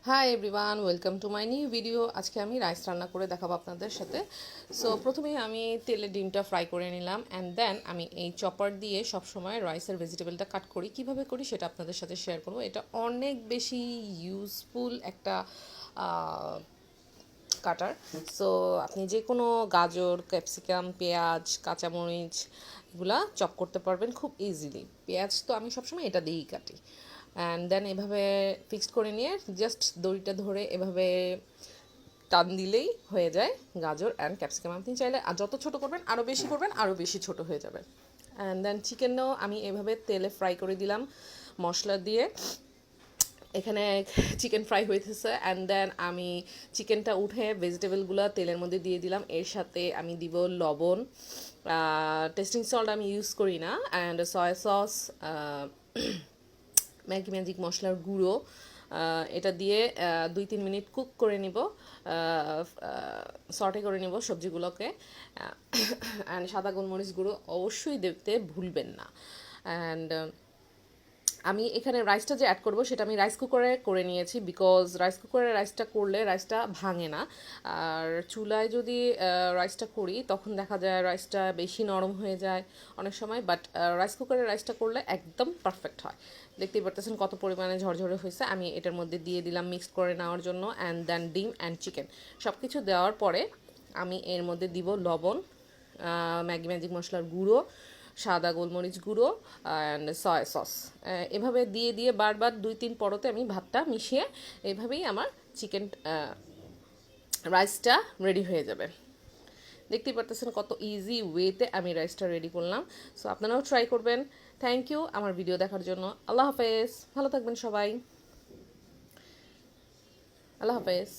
Hi everyone, welcome to my new video. আজকে আমি rice রান্না করে দেখাবো আপনাদের সাথে। সো প্রথমেই আমি তেলে ডিমটা ফ্রাই করে নিলাম অ্যান্ড দেন আমি এই চপার দিয়ে সবসময় রাইসের ভেজিটেবলটা কাট করি। কিভাবে করি সেটা আপনাদের সাথে শেয়ার করবো। এটা অনেক বেশি ইউজফুল একটা কাটার। সো আপনি যে কোনো গাজর, ক্যাপসিকাম, পেঁয়াজ, কাঁচামরিচ এগুলা চপ করতে পারবেন খুব ইজিলি। পেঁয়াজ তো আমি সবসময় এটা দিয়েই কাটি। অ্যান্ড দেন এভাবে ফিক্সড করে নিয়ে জাস্ট দড়িটা ধরে এভাবে টান দিলেই হয়ে যায় গাজর অ্যান্ড ক্যাপসিকাম। আপনি চাইলে আর যত ছোটো করবেন আরও বেশি করবেন, আরও বেশি ছোটো হয়ে যাবে। অ্যান্ড দেন চিকেনও আমি এভাবে তেলে ফ্রাই করে দিলাম মশলা দিয়ে। এখানে চিকেন ফ্রাই হইতেছে অ্যান্ড দেন আমি চিকেনটা উঠে ভেজিটেবলগুলো তেলের মধ্যে দিয়ে দিলাম। এর সাথে আমি দিব লবণ, টেস্টিং সল্ট আমি ইউজ করি না, and soya sauce, Maggi magic মশলার গুঁড়ো। এটা দিয়ে 2-3 মিনিট কুক করে নিব, সর্টে করে নিব সবজিগুলোকে। অ্যান্ড সাদা গোলমরিচ গুঁড়ো অবশ্যই দিতে ভুলবেন না। অ্যান্ড আমি এখানে রাইসটা যে অ্যাড করব সেটা আমি রাইস কুকারে করে নিয়েছি, বিকজ রাইস কুকারে রাইসটা করলে রাইসটা ভাঙে না। আর চুলায় যদি রাইসটা করি তখন দেখা যায় রাইসটা বেশি নরম হয়ে যায় অনেক সময়, বাট রাইস কুকারে রাইসটা করলে একদম পারফেক্ট হয়। দেখতেই পারতেছেন কত পরিমাণে ঝরঝরে হয়েছে। আমি এটার মধ্যে দিয়ে দিলাম মিক্স করে নেওয়ার জন্য, অ্যান্ড দেন ডিম অ্যান্ড চিকেন সব কিছু দেওয়ার পরে আমি এর মধ্যে দিব লবণ, ম্যাগি ম্যাজিক মশলার গুঁড়ো, সাদা গোলমরিচ গুঁড়ো অ্যান্ড সয়া সস। এভাবে দিয়ে দিয়ে বারবার 2-3 পরতে আমি ভাতটা মিশিয়ে এভাবেই আমার চিকেন রাইসটা রেডি হয়ে যাবে। দেখতেই পারতেছেন কত ইজি ওয়েতে আমি রাইসটা রেডি করলাম। সো আপনারাও ট্রাই করবেন। থ্যাংক ইউ আমার ভিডিও দেখার জন্য। আল্লাহ হাফেজ, ভালো থাকবেন সবাই। আল্লাহ হাফেজ।